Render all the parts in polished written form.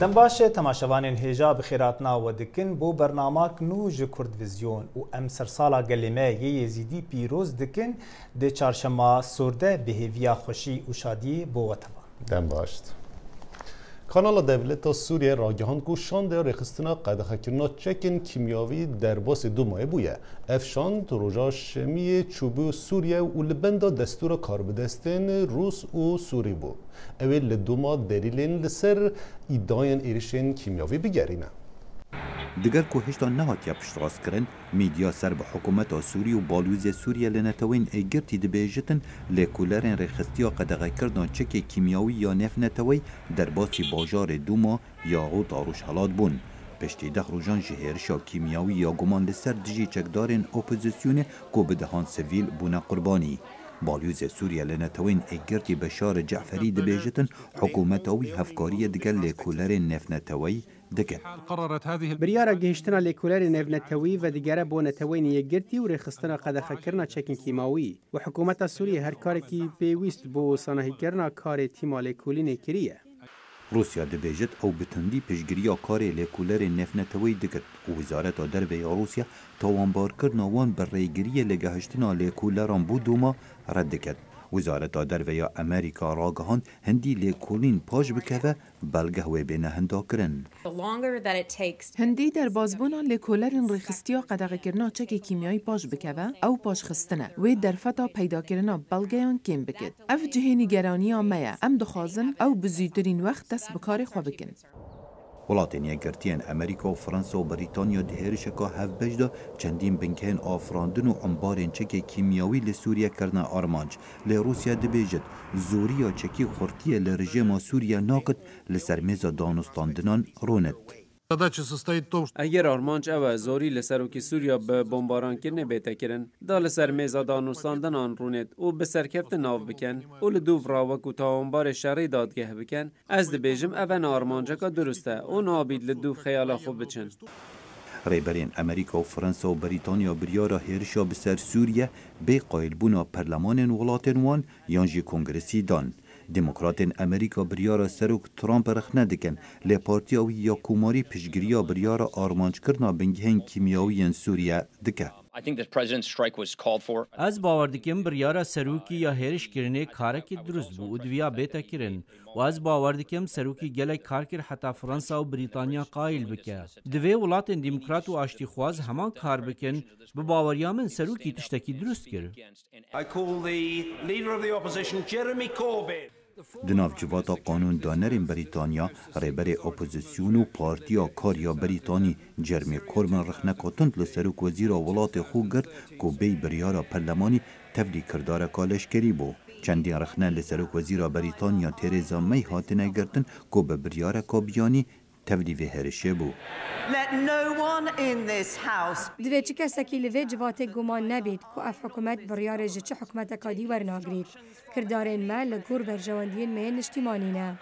دم باشه تماشاوان هجا بخیراتنا و دکن بو برنامه نوج کردویزیون و ام سرسالا گلیمه یزیدی پیروز دکن ده چارشما سرده بهویا خوشی و شادی بو وطفا دم باشت کانال دولت سوریه راگهان گوشان در رخصتنا قدخه کرنا چکن کیمیاوی در باس دو ماه بویه افشان روژا شمی چوبو سوریه و لبندا دستور کار بدستن روس و سوری بو اوی لدو ماه دلیلین لسر ایداین ایرشن کیمیاوی بگرینه دگر کو هشتا نهات یا پشتراس کرن میدیا سر به حکومت سوری و بالوز سوریه لنتوین ایگرتی دبیجتن لکولرن رخصتیا قدغه کردن چک کیمیاوی یا نف نتوی در باسی باجار دوما یا غوط آروش حالات بون پشتی ده روژان جهرشا کیمیاوی یا گمان لسر دجی چکدارن اپوزیسیون کو بدهان سویل بونا قربانی بالوز سوریه لنتوین ایگرتی بشار جعفری دبیجتن حکومتاوی هفکاری دگر لکولرن نف نتوی دکن بريارة جهشتنا لكولار نفنتوي وديجارة بونتوين يجرتي ورخصتنا قد خكرنا تشكن كيماوي وحكومة سوريا هر كاركي بيويست بو صناهي كرنا كار تيما لكولين كريه روسيا دبيجت او بتندي پشگریا کار لکولر نفنتوي دکت وزارت دربه روسيا توانبار کرنا وان برریگری لگهشتنا لکولران بودوما رد کد وزارت دربه امریکا راگهان هندی لکولین پاش بکوه بلگه و بینه هندا کرن هندی در بازبونا لکولرین رخستیا قدغه کرنا چک کیمیایی پاش بکوه او پاش خستنه و در فتا پیدا کرنا بلگهان کم بکد اف جهینی گرانی آمه ام دخوازن او بزیدرین وقت دست بکار خواه بکن ولاتین یگرتین امریکا و فرانسه و بریتانیا دهرشکا هف بجدا چندین بنکهن آفراندن و انبارین چک کیمیاوی لسوریا کرنا آرمانج لروسیا دبیجت زوریا چکی خورتیه لرژیم سوریا ناقد لسرمیزا دانستاندنان روند اگر آرمانج او زوری لسروکی سوریا به بمباران کرنه بیتا کرن دا لسر میزا دانستاندن آن رونید او به سرکفت ناو بکن او لدوف راوک و تاونبار شری دادگه بکن از دبیجم اون آرمانجا که درسته او نابید لدوف خیالا خوب بچن ریبرین امریکا و فرانسه و بریتانیا بریارا هرشا بسر سوریه بی قایل بونا پرلمان ولاتن وان یانجی کنگرسی دان دموکراتین امریکا بریارا سروک ترامپ رخنه دکن لی پارتیاوی یا کوماری پشگریا بریارا آرمانج کرنا بنگهن کیمیاوی سوریه دکه از باور دکم بریارا سروکی یا هرش کرنه کارکی درست بود دویا بیتا کرن و از باور دکم سروکی گله کار کر حتی فرانسه و بریتانیا قایل بکه دوی ولاتین دموکرات و آشتی خواز همان کار بکن به باوریا من سروکی تشتکی درست کرد دناف جواتا قانون دانرین بریتانیا ریبر اپوزیسیون و پارتیا کاریا بریتانی جرمی کوربن رخنکاتند لسروک وزیر ولات خو گرد که بی بریارا پرلمانی تفلی کردار کالشکری بو چندین رخنه لسروک وزیر بریتانیا تریزا می هاتنه گردن که به بریارا کابیانی تفلی و هرشه بو دوی چه کسکی لوی جواته گمان نبید که اف حکومت بریار جه چه حکومت کادی ورناگرید کردارین ما لگور برجواندین مین اشتیمانی نه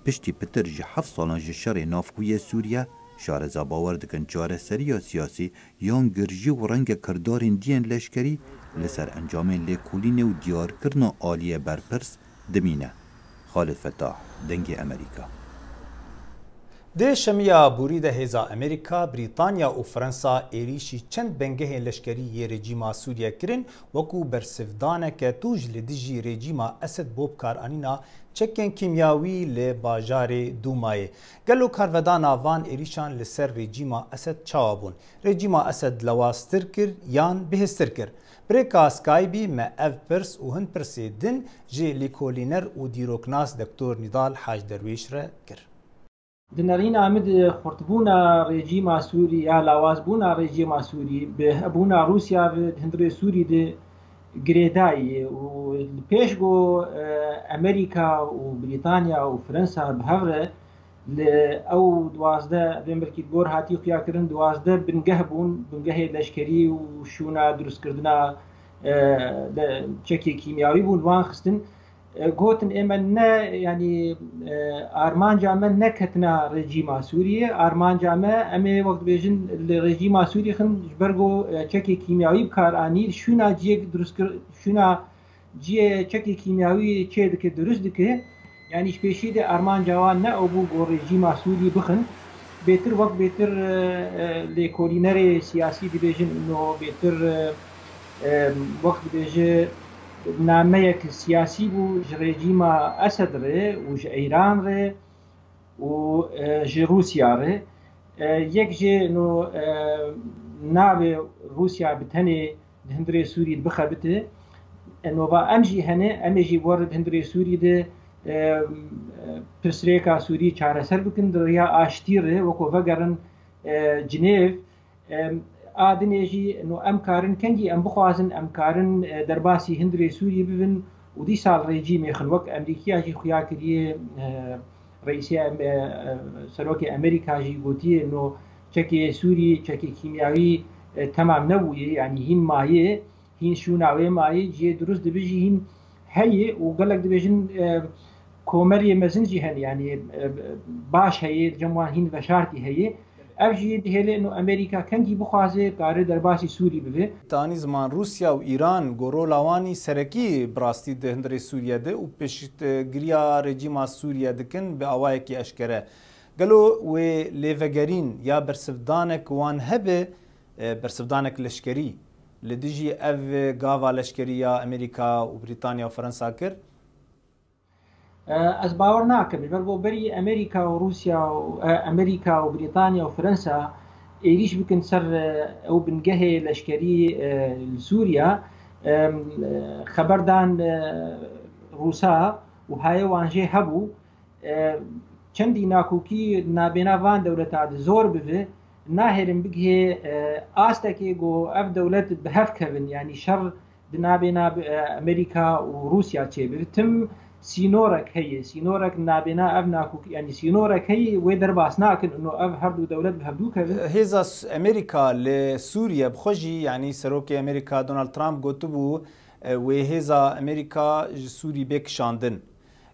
پشتی پتر جه 7 سالان جه شر نافکوی سوریه شارزا باور دکن چاره سری سیاسی یان گرجی و رنگ کردارین دین لشکری لسر انجامین لیکولین و دیار کرنا آلیه برپرس دمینه خالد فتاح دنگ امریکا ده شمیا بوری ده هزا امریکا، بریتانیا و فرانسا ایریشی چند بنگه لشکری یه رژیما سوریه کرن وکو برسفدانه که توج لدیجی رژیما اسد بوب کار آنینا چکن کیمیاوی لباجار دومایه. گلو کارودانا وان ایریشان لسر رژیما اسد چاوابون. رژیما اسد لواستر کر یان بهستر کر. بريكا سكايبي ما اف برس و هن برسيدن جي ليكولينر و ديروكناس دكتور نضال حاج درويش را كر. دنرين عمد خرطبونا ريجيما سوري يا لاوازبونا ريجيما سوري بهبونا روسيا هندري سوري دي جريداي والبيشغو امريكا وبريطانيا وفرنسا بهفره او دوازده بمركي بور هاتي قيا كرن دوازده بنجهبون بنجه لشكري وشونا دروس كردنا تشكي كيميائي بون وان خستن قوتن اما يعني ارمان جامع نكتنا رجيم سوريا ارمان جامع امي وقت بيجن الرجيم سوري خن جبرغو تشكي كيميائي بكاراني شونا جيك دروس شونا جي تشكي كيميائي تشي دك دروس دك يعني شبيشي دي أرمان جوان نا أبو جو ريجيما سوري بخن بيتر وقت بيتر لكولينري سياسي دي بيجن إنه بيتر وقت بيجي ناميك سياسي بو ريجيما أسد ري وج إيران ري وج روسيا ري يك جي إنه نابي روسيا بتهني هندري سوري بخبته إنه با أمجي هني أمجي ورد هندري سوري ده پرسرێکا سووری چارەسەر بکن دڕیا ئاشتیڕێ وەکۆ ڤەگەڕن جنێڤ ئادنێژی ئەم کارن کەنگی ئەم بخوازن ئەم کارن دەرباسی هندرێ سووری ببن و دی ساڵ ڕێجی مێخن وەک ئەمریکیاژی خویا کردیە ڕئیسی سەرۆکی ئەمریکاژی گوتیە نۆ چەکێ سووری چەکی کیمیاوی تەمام نەبوویە یعنی هین مایە هین شووناوێ مایە جێ دروست دەبێژی هین هەیە و گەلک دەبێژن کۆمەری مەزنجی هەن یعنی باش هەیە جەموان هین بەشارتی هەیە ئەوژی دهێلێ و ئەمریکا کەنگی بخوازێ کارە دەرباسی سووری ببێ تانی زمان رووسیا و ئیران گۆڕۆلاوانی سەرەکی براستی هەندێ سووریە دە و پێشگریا ڕێجیما سووریە دکن بە ئاوایەکی ئەشکەرە گەلۆ وێ لێڤەگەرین یا بەرسفدانێک وان هەبێ بەرسفدانێک لەشکەری li dijî ev gava leşkeriya Amerîka û Brîtanya û Fransa kir? Ez bawer nakim ber bo berî Amerîka û Rûsya û Amerîka û Brîtanya û Fransa êrîş bikin ser ew bingehê leşkerî li Sûriya xeberdan Rûsa û haye wan jê hebû çendî nakokî nabêna van dewleta di zor bibe ناهرم بگه آستکی گو اف دولت به هف کردن یعنی شر دنابینا امریکا و روسیا چه بتم سینورک هی سینورک نابینا اف ناکوک یعنی سینورک هی و در باس ناکن انه اف هر دو دولت به هفدو کردن هزا امریکا لسوریا بخوجی یعنی سروک امریکا دونالد ترامپ گوتبو و هزا امریکا سوری بکشاندن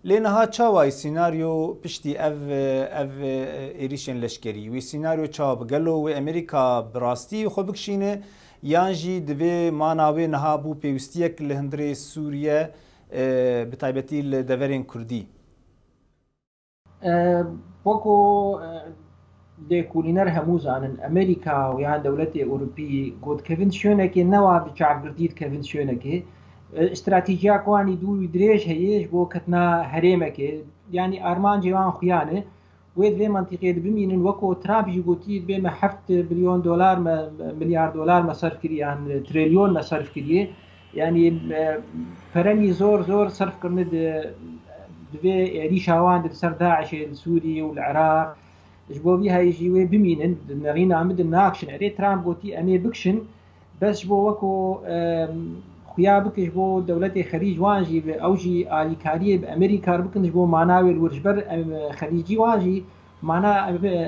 لێنەها چاوای سیناریۆ پشتی ئەv ێریشên leşkerî wê sînaryo çawa bigelo wê Amerîka bi rastî xwe bikişîne yan jî divê mana wê niha bû pêwîstiyek li hundirê Sûriye bi taybetî li deverên Kurdî weko lêkolîner hemû zanin Amerîka û yan dewletê Ewropî gotkevin şwênekê newa bi çavgirdî dikevin şwênekê استراتیجیا کوانی دووی درێژ هەیەش بۆ کەتنا هەرێمەکێ ینی ئارمان جیوان خویانە وێ دوێ منتیقێت بمینن وەکۆ ترامپی گوتی بێمە 7 بلیۆن دلار ملیار دلار مەسەرف کردیان تریلیۆن مەسەرف کردیە ینی پەرەنی زۆر زۆر سەرفکردن دوێ ئێری شاوان سەر داعشێ سووری و العێراق ji bo vî heyî wê bimînin nerîna min di nakşin erê Trump gotî em ê bikişin bes ji bo weko خویا بکش بۆ دەولەتی خەریج وانژی بێ ئەوژی ئالیکاریە بە ئەمریکا بکەنش بۆ ماناوێ ورژبەر خەریجی وانژی مانا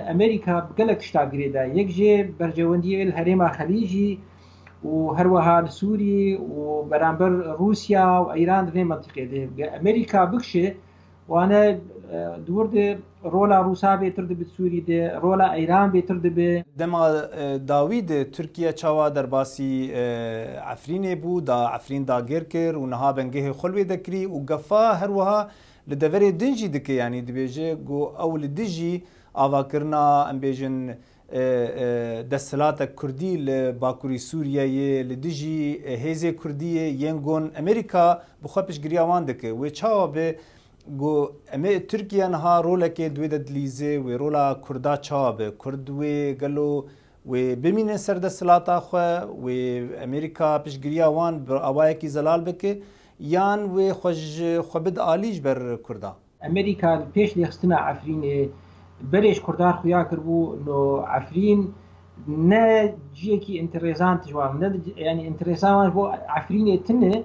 ئەمریکا گەلک شتا گرێدا یەک ژێ بەرژەوەندیە لە هەرێما خەلیجی و هەروەها لە سووری و بەرامبەر رووسیا و ئەیران دێ منتیقێ دێ ئەمریکا بکشێ وانە دووردێ ڕۆلا رووسا بێتر دەبێت سووری دێ ڕۆلا ئەیران بێتر دەبێ دەما داوید تورکیا چاوا دەرباسی عفرینێ بوو دا عفرین داگیر کرد و نەها بەنگەهێ خۆلوێ دەکری و گەفا هەروەها لە دەڤەرێ دنجی دکە ینی دەبێژێ گۆ ئەو لە دژی ئاواکردنا ئەمبێژن دەسەلاتە کوردی لە باکووری سووریایە لە دژی هێزێ کوردیە یەنگۆن ئەمریکا بخوا پشتگیریاوان دەکە وێ چاوە بێ گو ئەمێ تورکیا نەها ڕۆلێکێ دوێ دەدلیزێ وێ ڕۆلا کووردا چاوە بێ کورد وێ گەلۆ وێ بمینێ سەردەسەلاتا خوێ وێ ئەمریکا پشتگیریاوان ئەوایەکی زەلال بکە یان وێ خۆ بد ئالیش بەر کووردا ئەمریکا پێش لێخستنە عەفرینێ بەرێش کوردار خویا کردبوو نۆ عەفرین نە جیەکی ئینتەرێزان تژوان ینی ئینتەرێزان بۆ عەفرینێ تنێ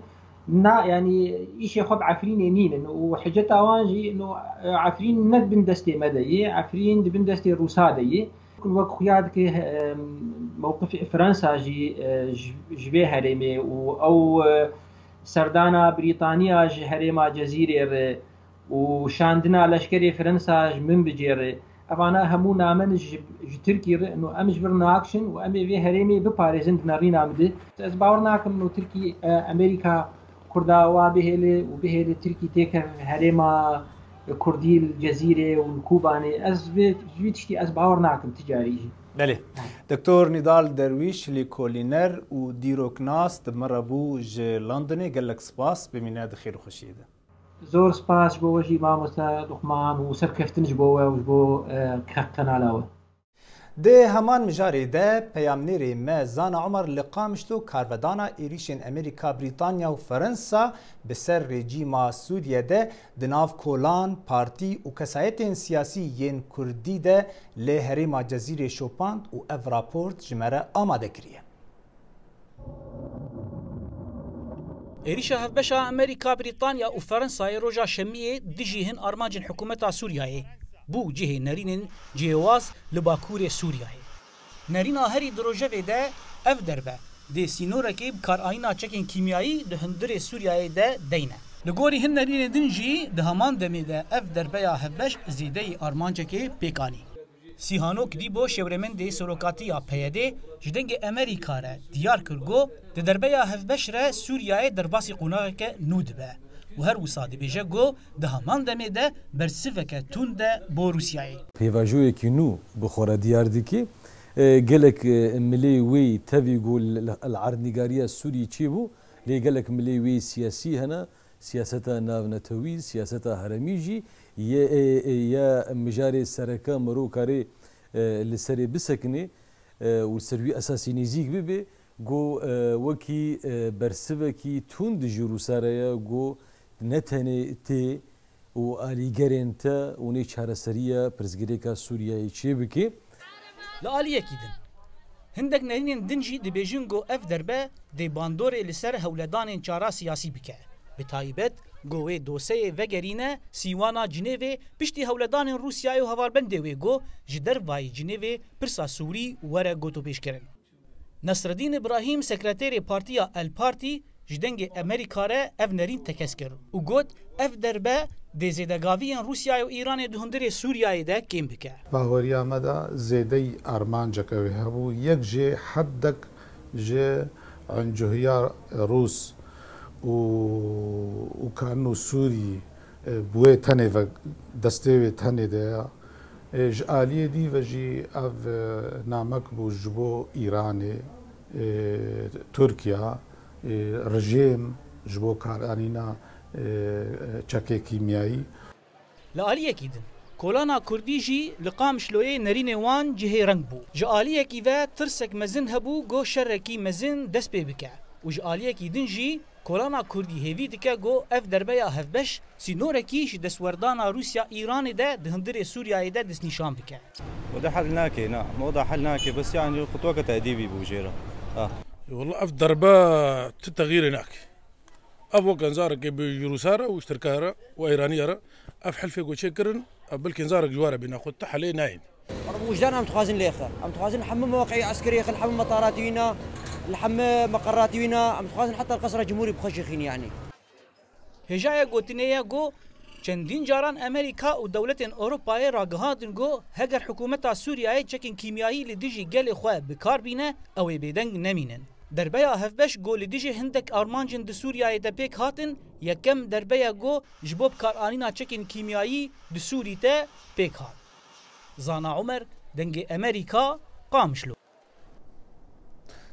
نا يعني إيش يخب عفرين ينين وحجة أوانجي إنه عفرين ند بن دستي مدعي عفرين بن دستي روسادي كل وقت خيادك موقف فرنسا جبه هرمي أو سردانا بريطانيا هرما جزيرة وشاندنا لشكري فرنسا من بجير أفانا همو نامن تركي إنه أمش برنا أكشن وأمي في هرمي بباريزن نارينا مدي أسباورناكم إنه تركي أمريكا كرداوا بهله و بهله ترکی تک هرما كردي الجزيرة والكوباني أز بيتشتي أز باور ناكم تجاري. بله دكتور نضال درویش لیکولینر و دیروکناس دمربو ج لندن قالك سپاس بمناد خير وخشيده زور سپاس بو وجي ماموستا دخمان و سركفتنج بو وجبو كقنالاوه ده همان مجاری ده پیامنیری ما زان عمر لقامشتو کارودانا ایریشن امریکا بریتانیا و فرنسا بسر رژیما سوریه ده دناف کولان پارتی و کسایتین سیاسی ین کردی ده لی هریما جزیره شوپاند و اف راپورت جمره آماده کریه. ایریشا هفبشا امریکا بریتانیا و فرنسا روژا شمیه دیجی هن آرمانجن حکومتا سوریه بو جهه نرینن جهواز لباکور سوریه نرینا هری دروژه ده اف دربه ده سینورکی بکار آینا چکین کیمیایی ده هندر سوریه ده دینه لگوری هن نرین دنجی ده همان دمی ده اف دربه یا هفبش زیده آرمانچکی پیکانی سیهانوک دی بو شورمن ده سروکاتی یا پیده جدنگ امریکا را دیار کرگو ده دربه یا هفبش را سوریه درباسی قناغ که نود به و هر وصادی بیجه گو ده همان دمه ده برسفه تون ده با روسیایی پیواجوی که نو بخوره دیار دیکی گلک ملی وی تبی گول العرنگاری سوری چی بو لی گلک ملی وی سیاسی هنه سیاست ناونتوی سیاست هرمیجی یا مجاری سرکا مرو کاری لسری بسکنی و سروی اساسی نزیک ببی گو وکی برسفه کی تون ده جروساره گو نتنه تی و آلیگرین تا و نیچ هرسریه پرزگریکا سوریایی چی بکی؟ لآلیه کیدن هندک نرینین دنجی دی بیجنگو اف دربه دی باندوری لسر هولدان چارا سیاسی بکه به تایبت گوه دوسه وگرینه سیوانا جنیوه پشتی هولدان روسیای و هواربنده وی گو جدر وای جنیوه پرسا سوری وره گوتو پیش کرن نصرالدین ابراهیم سکرتری پارتیا الپارتی جدنگ امریکا را اف نرین تکس کرد و گوت اف دربه دی زیدگاویان روسیای و ایران دهندر سوریای ده کم بکه باوریا مدا زیدی ارمان جکوی هبو یک جه حدک جه عنجهیا روس و کانو سوری بوی تنه و دسته تنه ده جالیه دی و جی اف نامک بو جبو ایران ترکیه رژیم جبو کارانینا چکه کیمیایی لآلیه کیدن کولانا کردی جی لقام شلوی نرین وان جهه رنگ بو جالیه کی و ترسک مزن هبو گو شرکی مزن دست پی بکه و جالیه کیدن جی کولانا کردی هیوی دکه گو اف دربه یا هفبش سینورکیش دسوردانا روسیا ایران ده دهندر سوریای ده دست نشان بکه وده حل ناكي نعم موضع حل ناكي بس يعني خطوة تأديبي بوجيرة والله اف دربه تغيير هناك افو كنزارك بجروسارة واشتركارة وايرانية اف حلفه وشكرن بل كنزارك جواره بناخذ تحلي ناين وجدان عم تخازن ليخه عم تخازن حمم مواقع عسكريه حمم مطارات وينا الحم مقرات وينا عم تخازن حتى القصر الجمهوري بخشخين يعني هجايا گوتنيا گو چندین جاران امریکا و دولتین اروپای راگهاندن گو هگر حکومت سوریای چکین کیمیایی لدیجی گل خواه بکار بینه او بیدنگ نمینن دربیا هفبش گو لدیجی هندک آرمانجن د سوریای د پیک هاتن یکم دربیا گو جبوب کار آنینا چکین کیمیایی د سوری ته پیک هات زانا عمر دنگ امریکا قامشلو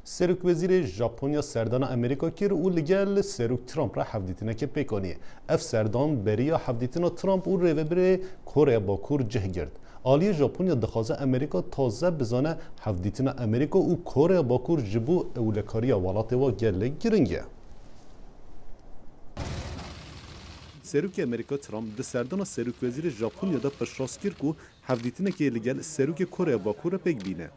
سروک وزیر ژاپنیا سردان امریکا کر او لگل سروک ترامپ را حفدیتینه که پیکانیه اف سردان بریا حفدیتینا ترامپ او ریوبر کره باکور جه گرد آلی ژاپنیا دخوازه امریکا تازه بزانه حفدیتینا امریکا او کره باکور جبو اولکاریا ولات و گله گرنگه سروک امریکا ترامپ د سردان سروک وزیر ژاپنیا دا پشراس کر کو حفدیتینه که لگل سروک کره باکور پیک بینه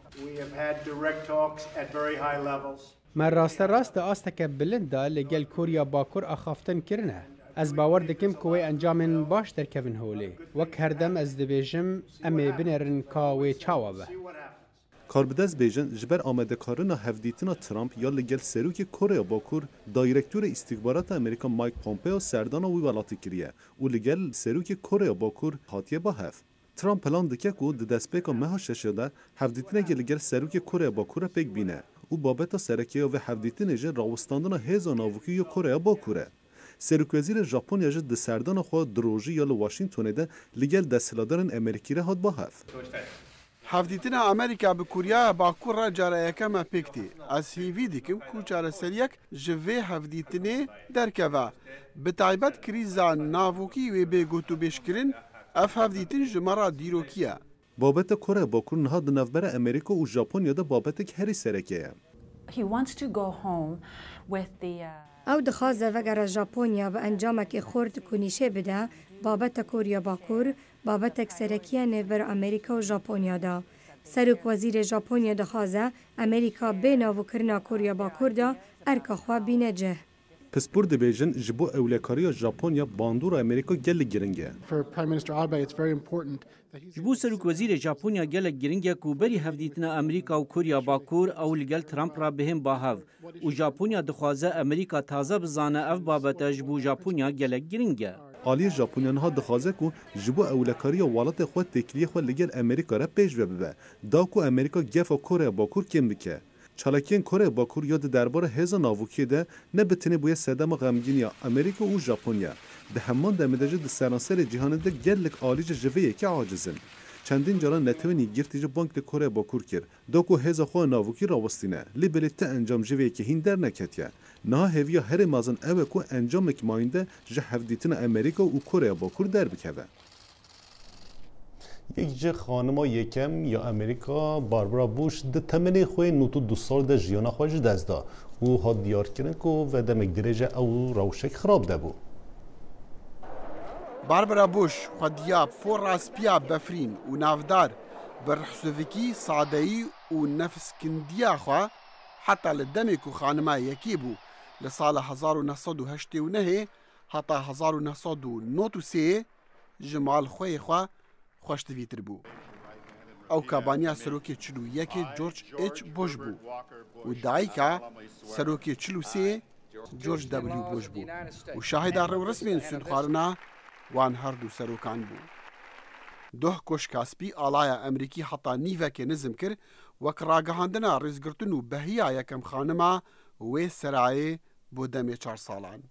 من راست آستک بلند لگل کوریا باکور اخافتن کرنه از باور دکم کوی انجام باش در کون هولی وک هردم از دبیجم امی بنرن کاوی چاوابه کاربدز بیژن جبر آمده کارنا هفدیتنا ترامپ یا لگل سروک کره باکور دایرکتور استخبارات امریکا مایک پومپئو سردان وی ولاتی کریه و لگل سروک کره باکور هاتیه با هف ترامپ پلان دکه کو د دسپیکا مها ششده هفدیتنا گلگل سروک کره باکور پیک بینه او بابتا سرکیه و هفدیتنه جه راوستاندنا هزا ناوکی یا کره باکوره سرکوزیر ژاپنیا جد د سردان خو دروژی یا واشنگتن ده لګل د سلادرن امریکی را هات با هف هفدیتنا امریکا به کوریا باکور را جاره یکم پکتی از هیوی دیکم کو جاره سریک جوه هفدیتنه درکوه به تایبت کریزا ناوکی و به گوتو بشکرین اف هفدیتن جمارا دیروکیه بابت کره باکور نها د نوبر امریکا و ژاپنیا ده بابت که هری سرکیه او دخوازه وگر ژاپنیا به انجامک خورد کنیشه بده بابت کوریا باکور بابت سرکیه نور امریکا و ژاپنیا دا سرک وزیر ژاپنیا دخوازه امریکا به ناوکرنا کوریا باکور دا ارکا خوا بینه جه پسپور دبیجن جبو اولکاری ژاپنیا باندور امریکا گل گرنگه جبو سرک وزیر ژاپنیا گل گرنگه کو بری هفدیتنا امریکا و کوریا باکور او لگل ترامپ را بهم باهو و ژاپنیا دخوازه امریکا تازه بزانه اف بابت جبو ژاپنیا گل گرنگه آلی ژاپنیان ها دخوازه کو جبو اولکاری والات خود تکلیه خود لگل امریکا را پیش ببه دا کو امریکا گفا کره باکور کم بکه چالاکین کره باکور یاد درباره هزا ناوکی ده نه بتنه بوی سدم غمگین یا امریکا و ژاپنیا ده همان دمدجه ده سراسر جهان ده گلک آلیج جویه که عاجزن چندین جاران نتوانی گرتیج بانک ده کره باکور کر داکو هزا خو ناوکی راوستینه لی بلیت انجام جویه که هین در نکتیه نه هویا هر مازن اوه کو انجام کماینده جه هفدیتن امریکا و کره باکور در بکوه یک جه خانما یکم یا امریکا باربرا بوش ده تمنی خوی نوتو 2 سال ده جیانا خواهش دزدا و ها دیار کرن که و دمک درجه او روشک خراب ده بو باربرا بوش خودیا پر راسپیا بفرین و نافدار برحسوفکی سادهی و نفس کندیا خواه حتی لدمک و خانما یکی بو لسال 1989 حتی 1993 جمال خوی خواه خوشتویتر بو او کابانیا سروکی چلو یکی جورج ایچ بوش بو و دایکا سروکی چلو سی جورج دبلیو بوش بو و شاهد رو رسمین سنخارنا وان هر دو سروکان بو دوه کش کاسپی آلایا امریکی حتی نیوه که نظم کر وک راگهاندنا ریزگرتن و بهیا یکم خانما و سرائه بو دم 4 سالان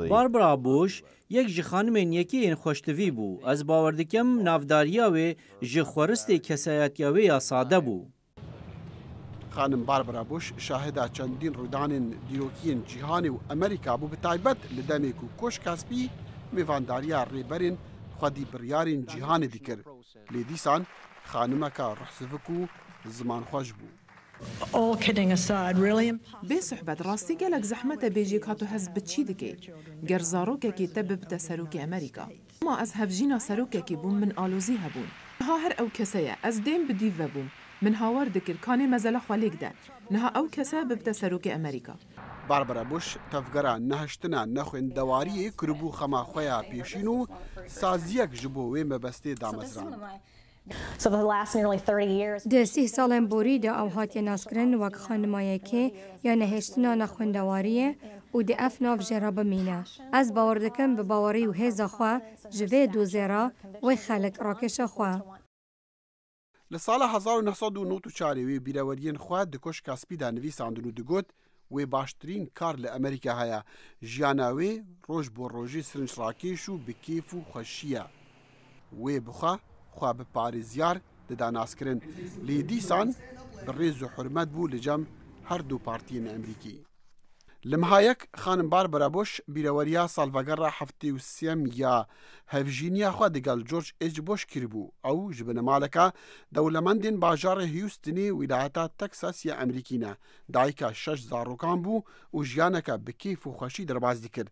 باربرا بوش یک جی خانمین یکی این خوشتوی بو از باوردکم نافداریا و جی خورست کسایتیا و یا ساده بو خانم باربرا بوش شاهده چندین رودان دیروکین جیهانی و امریکا بو بتایبت لدمکو کش کاسپی میوانداریا ریبرین خودی بریارین جیهان دیکر لیدیسان خانمکا رحصفکو زمان خوش بو All kidding aside, really بصحبت راستي قالك زحمة بيجي كاتو حزب تشيدكي جرزاروكا كي تبب تساروكي أمريكا ما أزهف جينا ساروكا كي بوم من آلوزي هبون نها هر أو كسايا أز ديم بديف بوم من هاور دكر كاني مزلا خاليك ده نها أو كسا ببتساروكي أمريكا باربرا بوش تفگرا نهشتنا نخوین دواری کربو خما خویا پیشینو سازیک جبو و مبسته دامزران ده 30 سالن بوری ده او هاتی ناسکرن وک خانمایی که یا نهشتنا نخوندواریه و ده اف ناف جراب مینه از باوردکم به باوری و هزا خواه جوه دوزیرا و خلق راکش خواه لسال 1994 وی بیراورین خواه دکش کاسپی ده نویساندنو دگوت و باشترین کار لامریکا هیا جیاناوی روش بو روژی سرنج راکیشو بکیف و خوشیه و بخواه خواه به پاریزیار دداناس کرن لی دیسان بریز و حرمت بو لجم هر دو پارتین امریکی لمهایک خانم باربرا بوش بیراوریا سالواگر هفته و سیم یا هفجینیا خواه دگل جورج ایچ بوش کربو او جبن مالکا دولمندین باجار هیوستنی ولایتا تکساس یا امریکینا دایکا 6 زاروکان بو و جیانکا بکیف و خوشی درباز دیکر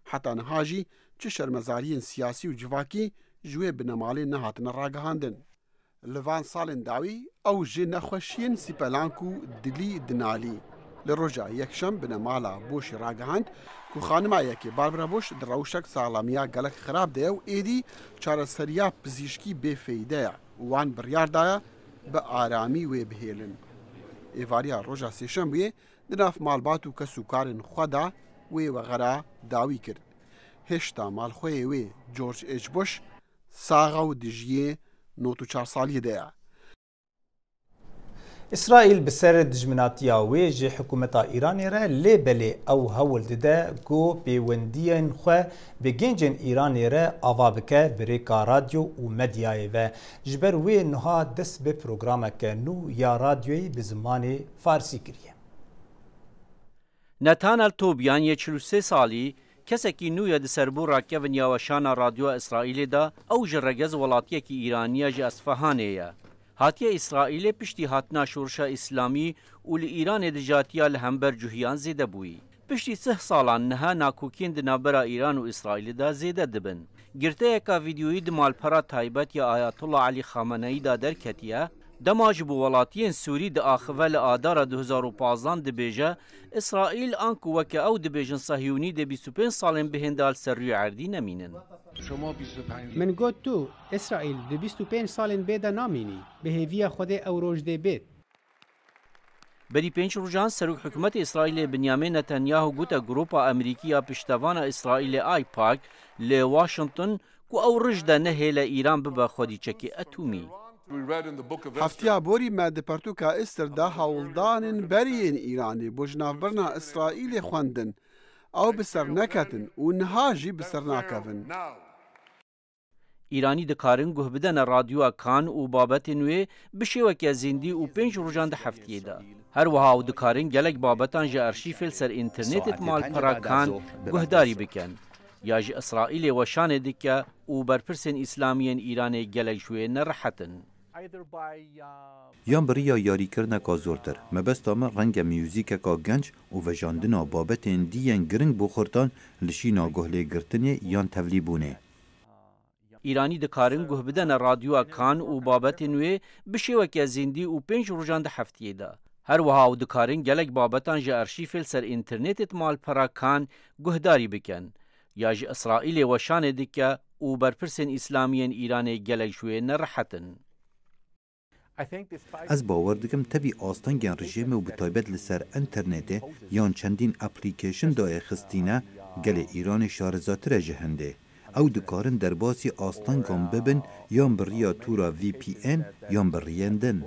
حتی نهاجی چه شرمزارین سیاسی و جواکی جوی بنمالی نهاتن راگهاندن لوان سالن داوی او جی نخوشین سیپلانکو دلی دنالی لروجا یکشم بنمالا بوش راگهاند کو خانما یکی باربرا بوش در روشک سالامیا گلک خراب ده و ایدی چار سریا پزیشکی بی فیده وان بریار دایا به آرامی و بهیلن ایواریا روجا سیشم بیه دناف مالباتو کسوکارن خدا و غرا داوی کرد هشتا مالخوی و جورج ایچ بوش ساغا و دجیه 94 سالی ده إسرائيل بسر دجمناتيا ويجي حكومة إيران را لبلي أو هول ددا جو بيونديين خو بجنجن إيران را أفابكا بريكا راديو ومدياي و جبر وي نها دس ببروغرامك نو يا راديوي بزماني فارسي كريه نتانل توبیان 43 سالی کسکی نویا د سربو راکوین یاوشانا رادیو اسرائیل دا او جرگز ولاتیه کی ایرانیه جه اصفهانه هاتیه اسرائیل پشتی هاتنا شورشا اسلامی و لإیران دجاتیه لهمبر جوهیان زیده بوی. پشتی 3 سالان نها ناکوکین دنابرا ایران و اسرائیل دا زیده دبن. گرته اکا ویدیوی دمال پرا تایبت یا آیت الله علی خامنه‌ای دا درکتیه دماج بو ولاتیین سوری د آخوه لآدار 2015 دبیجه اسرائیل آنکو وکه او دبیجن صهیونی د 25 سالن بهندال سروی عردی نمینن. من گوت تو اسرائیل د 25 سالن بیده نامینی به هیوی خود او روش ده بید. بری 5 روزان سروک حکومت اسرائیل بنیامین نتانیاهو گوتا گروپا امریکیا پشتوان اسرائیل آیپاک لی واشنطن کو او رجده نهی لإیران ببا خودی چکی اتومی. هفتیا بوری مد پرتوکا استر دا هولدانن برین ایرانی بوجنافبرنا اسرائیل خوندن او بسر نکتن و نهاجی بسر ناکفن. ایرانی دکارن گوه بدن رادیو کان و بابت نوی بشیوکی زندی و 5 روزان ده هفتیه دا. هر وها و دکارن گلک بابتان جا ارشیفل سر انترنت مال پرا کان گوه داری بکن. یا جا اسرائیل وشان دکا و برپرسن اسلامین ایران گلک شوی نرحتن. یان بریا یاری کرنا کا زورتر مبستا ما رنگ میوزیک کا گنج و وجاندنا بابتین دیین گرنگ بخورتان لشینا گهله گرتنی یان تولیبونه. ایرانی دکارن گوه بدن رادیو کان و بابتین وی بشیوکی زندی و 5 روزان ده هفتیه دا. هر وها و دکارن گلک بابتان جا ارشیفل سر انترنت مال پرا کان گوه داری بکن. یا جا اسرائیل وشان دکا و برپرسن اسلامین ایران گلک شوی نرحتن. از باور دکم تبی آستانگین رژیم و بتایبت لسر انترنت یان چندین اپلیکیشن دای خستینه گل ایران شارزاتر جهنده او دکارن در باسی آستانگان ببن یان بریا تورا وی پی این یان بریندن.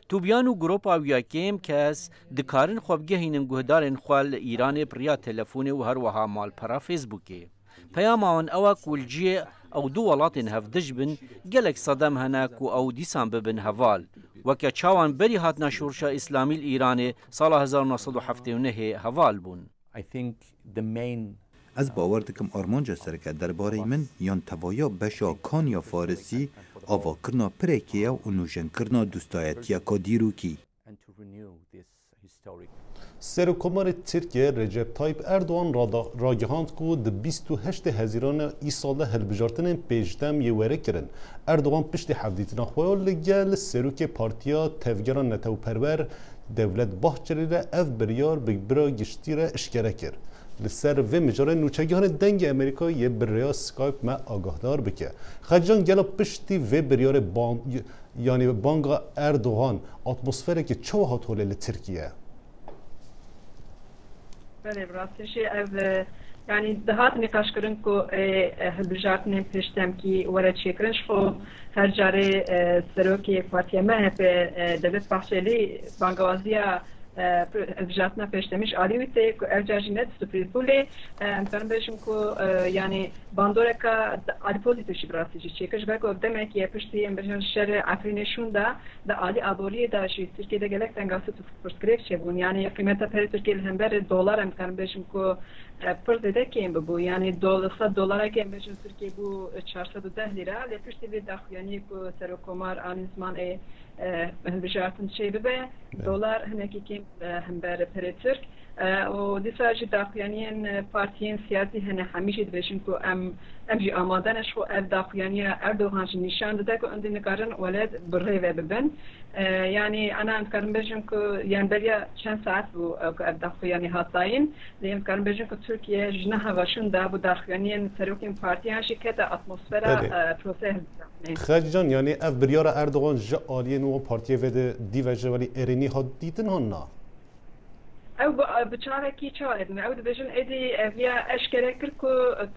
توبیان و گروپا ویاکیم کس دکارن خوابگهینن گهدارن خوال ایران بریا تلفون و هر وها مال پرا فیسبوکی. پیامان اوک ولجی او دو ولاتن هفدج بن گلک صدم هناک و او دیسان ببن هوال وکا چاوان بری هاتنا شورشا اسلامی ایران سال 1979 هوال بون. از باور دکم آرمانجا سرکه درباره من یان توایا بشا کان یا فارسی آوا کرنا پریکیا و نوشن کرنا دوستایتیا کا دیروکی. سرکمار ترکیه رجب تایپ اردوان راگهاند کو د 28 هزیران ای ساله هلبجارتن پیشدم یه وره کرن. اردوان پشت حفدیتنا خواه لگل سروک پارتیا تفگران نتو پرور دولت باحچری را اف بریار بگبرا گشتی را اشکره کرد. لسر و مجاره نوچگیان دنگ امریکا یه بریا سکایپ ما آگاهدار بکه. خجان گلا پشتی و بریار یعنی بانگا اردوغان اتمسفره که چه هات هوله لترکیه؟ بله براستش yani دهات نقاش کردن که هلبجارتن پیشتم کی وارد شکرنش خو هر جاره سروکی پارتیا مه به دولت بخشلی بانگوازیا هلبجارتن پیشتمیش عالی ویته که ارجاجینت سپریز بوله امکان بهشون که yani باندوره که عالی پوزیتیوشی براستش چیکش بگو دمه که پشتی امبرجان شر افرینشون دا عالی آبولی دا شی ترکیه دا گلک تنگاسو تو پرسکریف چه بون yani قیمتا پر ترکیه همبر دلار امکان بهشون که پر زده کیم بو yani $100 که امبرجان ترکیه بو 410 لیره لی پشتی وی داخویانی که سرکومار آن زمان هلبجارتن چه ببه دلار هنکی کیم همبر پر ترک و دیساجی داخویانین پارتیین سیاسی هنه همیشه دوشن که ام جی آمادنش و داخویانی اردوغان نشان داده که اندی نکارن ولد بره و ببن yani انا امکان بجن که yani بریا چند ساعت بو که داخویانی هاتاین لیم امکان بجن که ترکیه جنه هواشون دا بو داخویانین سروکین پارتیان شکت اتمسفر پروسه خجان yani ev biryara Erdoğan ji aliyen و پارتیه و دیوژه ولی ارینی ها دیدن ها نه او بچاركي شاهد او دبجن ادي فيها اشكال كركو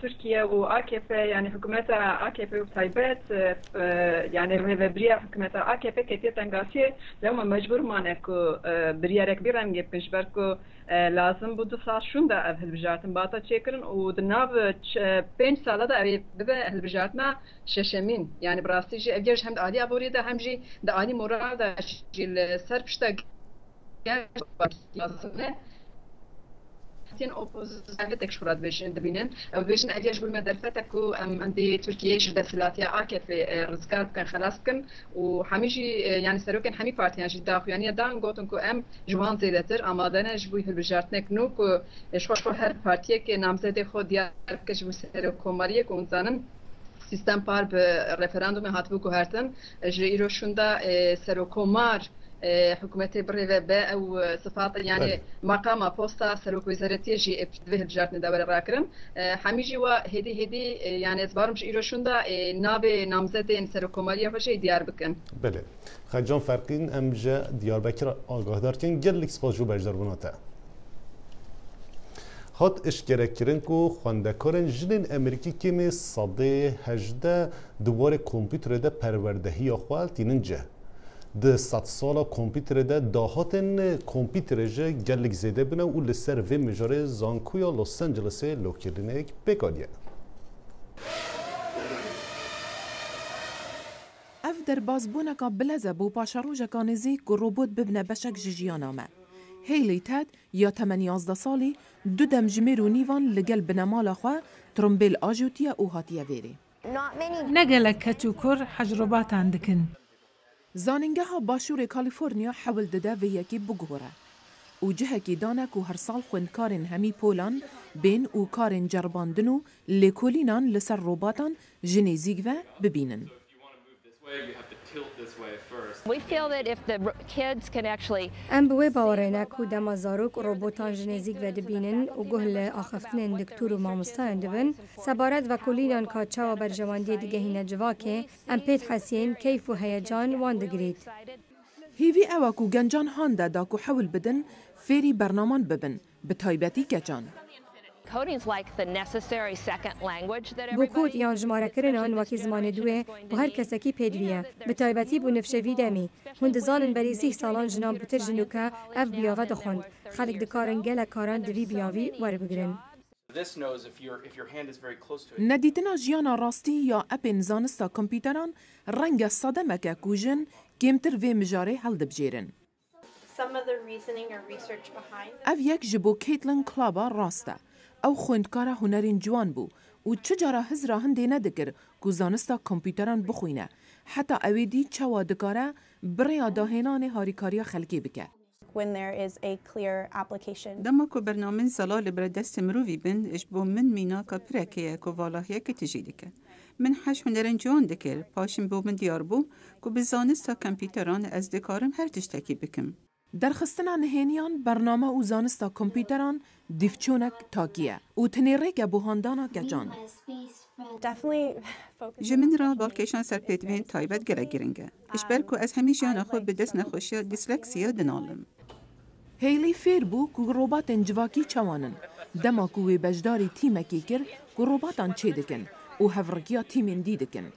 تركيا واكف يعني حكومتها اكف وتايبات يعني ريفبريا حكومتها اكف كتير تنغاسي لما مجبور مانكو بريا كبيره نجيبش بركو لازم بود فاشون دا هالبجاتن باتا تشكرن ودناف 5 ساله دا ابي ببا هالبجاتنا ششمين يعني براستي جي اجرش هم عادي ابوري دا همجي دا عادي مورا دا جي السربشتا تين اوبوزيشن شورات بيشن دبينن او بيشن اجيش بالمدرسه كو عندي تركيا جدا سلاتيا اكل في رزقات كان خلاص كن وحميجي يعني سروكن حمي بارتي يعني داخل يعني دان قوتن كو ام جوان زيدتر اما دنا جبوي في البجارتنك نو كو شوش هر بارتي كي نامزده خود يا كجو سروكو ماريه كونزانن سیستم پار به رفراندوم هاتبو کو هرتن جری روشوندا سروکومار حکومت بره به او صفات يعني مقام بوستا سروك وزارتي جي ابتدوه بجارتن دور راكرن حميجي و هدي يعني ازبارمش ایروشوندا ناب نامزد سروکوماریا باشه دیار بکن بله خجان فرقین امجا دیاربکر آگاهدار کن گلک سپاس جو بجدار بناته هات اشتراکرین کو خواندکارن جنین امریکی که می صده 18 دوباره کامپیوتر ده پروردهی آخوال تیننجه ده 100 سالا کامپیوتر ده داهاتن کامپیوتر جه گلک زیده بنا و لسر و مجاره زانکویا لوس انجلس لوکرینک بکاریه اف در بازبونکا بلزه بو پاشاروژکا نزیک و روبوت ببنه بشک جیجیانامه هیلی تد یا 18 سالی دو دم جمیرو نیوان لگل بنمالا خواه ترمبیل آجوتیا او هاتیه ویری. نگلک کچوکر حجربات اندکن. زاننگه ها باشور کالیفورنیا حول داده و یکی بگوره. او جه کی دانه که هر سال خوندکارن همی پولان بین او کارن جرباندنو لکولینان لسر روباتان جنیزیگ و ببینن. ام بوی باورینه که دما زاروک روبوتان جنزیک و دبینن و گهل آخفتن دکتور و مامستان دبن سبارت و کلینان کاچا و برجواندی دیگه هینه جواکه ام پیت حسین کیف و هیجان واندگرید. هیوی اوه که گنجان هانده دا که حول بدن فیری برنامان ببن بتایبتی کجان. بوکود یان جماره کرنان وکی زمان دوه و هر کسکی پیدویه به تایبتی بو نفشوی دمی هند زانن بری 30 سالان جنان بتر جنوکه اف بیاوه دخوند خلق دکارن گل کاران دوی بیاوی ور بگرن ندیدنا جیانا راستی یا اپین زانستا کمپیوتران رنگ صدمکه کوژن کمتر و مجاره هل دبجیرن اف یک جبو کیتلن کلابا راسته او خوندکارا هنرین جوان بو و چجارا هزرا هنده ندکر که زانستا کمپیوتران بخوینه حتی اویدی چوا دکاره بریا داهنان هاریکاریا خلقی بکه. دما که برنامه زلال بر دست مروی بند اجبو من مینا که پرکیه که والاحیه که تجیده که. من حش هنرین جوان دکر پاشم بو من دیار بو که به زانستا کمپیوتران از دکارم هر تشتکی بکم. در خستنا نهینیان برنامه او زانستا کمپیوتران دیفچونک تاکیه او تنیره که بوهاندانا گجان. جمن را بالکشان سرپیدوین تایبت گره گرنگه. اشبر که از همی جانا خود به دست نخوشی دیسلکسیا دنالم. هیلی فیر بو که روبات انجواکی چوانن. دما کوی بجداری تیمکی کر که روباتان چه دکن او هفرکیا تیمین دی دکن.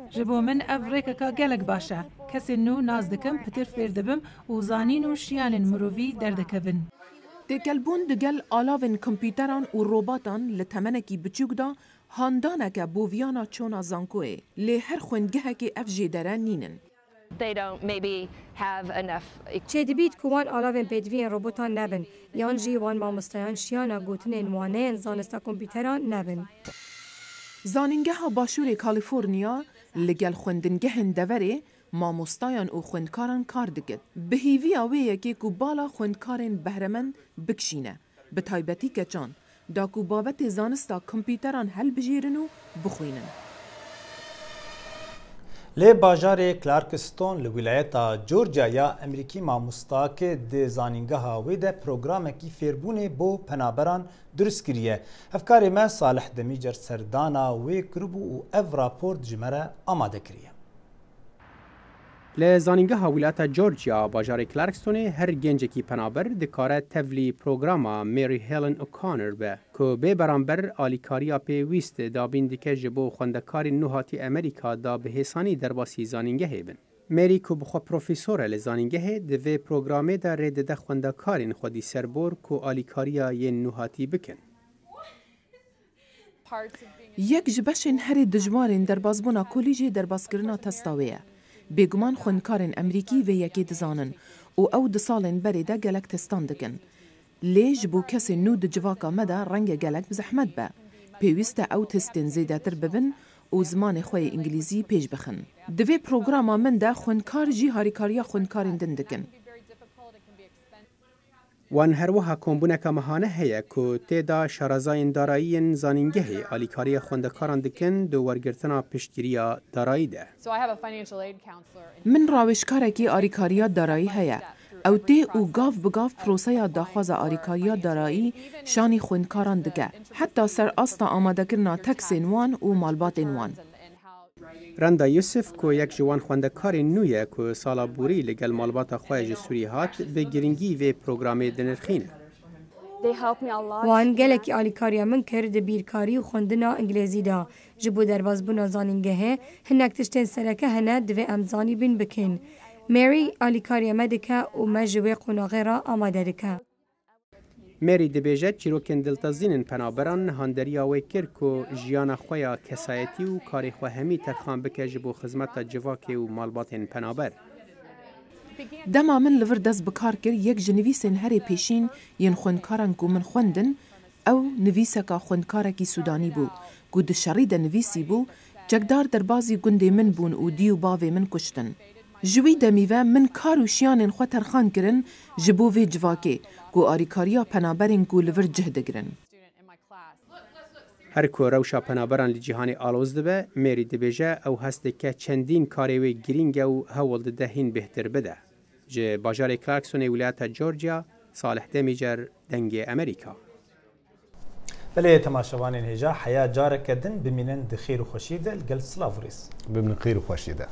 جبو من افریقا که گلک باشه کسی نو ناز دکم پتر فیر دبم و زانین و شیان مروی دردکبن. تکلبون دگل آلاوین کمپیوتران و روباتان لتمنکی بچوک دا هاندانکه بوویانا چونا زانکوه لی هر خوندگه که افجی داره نینن. چه دبید که وان آلاوین پیدوین روبوتان نبن یان جی وان مامستایان شیانا گوتنین وانین زانستا کمپیوتران نبن. زاننگه ها باشور کالیفورنیا لگل خوندنگه دوره ماموستایان و خوندکاران کار دکد. به هیوی آوه که بالا خوندکارن بهرمند بکشینه. به تایبتی کچان دا که بابت زانستا کمپیوتران هل بجیرن و بخوینن. لی باجار کلارکستون لولایتا جورجیا یا امریکی ماموستا که ده زانینگه هاوی ده پروگرام کی فیربونه بو پنابران درست کریه. افکار ما صالح دمیجر سردانا وی کربو و اف راپورت جمره آماده کریه. لزانینگه ولایت جورجیا باجار کلارکستون هر گنجکی پنابر دکاره تولی پروگراما میری هیلن اوکانر به که به برانبر آلیکاریا پیویست دابین دیکه جبو خوندکاری نوهاتی امریکا دا به حسانی در باسی زانینگه هیبن. میری که بخوا پروفیسور لزانینگه دوی پروگرامه دا رید ده خوندکارین خودی سربور که آلیکاریا یه نوهاتی بکن. یک جبشن هر دجوارین در بازبونا کلیجی در بازکرنا تستاویه. بێگومان خوێندکارên ئەمریکی vê yekê dizanın û ew di salên berê de gelek testan dikin. Lê ji bo kesên nû di civaka me de renge gelek bi zehmet be. Pêwîst e ew testên zêdetir bibin û zimanê xwe yê îngilîzî pêş bixin. Di vê programa min de خوێندکار jî harîkariya خوێندkarên din dikin. وان هروها کۆمبوونەکە مەهانە هەیە کو تێدا شارەزایên داراییên زانینگەهê ئالیکاریە خوێندەکاران dikin di وەرگرتنا piştgiriya darayî de. Min rawêjkarekî alîkariya darayî heye. Ew tê û gav bi gav proseya daxwaza alîkariya darayî şanî خوێندkaran dike. Heta ser asta amadekirina teksên wan û malbatên wan. رندا یوسف کو یک جوان خوندکار نویه کو سالا بوری لگل مالبات خواه جسوری هات به گرنگی و پروگرامه دنرخینه. وان گلکی آلیکاریا من کرد بیرکاری و خوندنا انگلیزی دا. جبو دربازبونا زانینگه هنک تشتین سرکه هنه دوی امزانی بین بکن. مری آلیکاریا مدکه و مجوی قناغه را آماده دکه. مری دبیجت چیروکن دلتازینن پنابران هاندریا وی کر کو جیانا خویا کسایتی و کاری خو همی ترخان بکه جبو خدمت جواکی و مالباتن پنابر. دما من لور دست بکار کر یک جنویسن هری پیشین ین خوندکاران کو من خوندن او نویسکا خوندکارکی سودانی بو. کو دشری د نویسی بو جگدار در بازی گنده من بون و دیو باوی من کشتن. جوی دمیوه من کار و شیانن خو ترخان کرن جبو وی جواکی گو آریکاریا پنابرین گو لور جهد گرن. هر کو روشا پنابران لجیهانی آلوز دبه میری دبیجه او هست که چندین کاریوی گرینگ او هول دهین بهتر بده. جه باجار کلارکسون ولایت جورجیا صالح دمیجر دنگ امریکا. بله تماشاوان هجا حیا جارك دن بمنن دخير وخشيده القل سلافوريس بمن خير وخشيده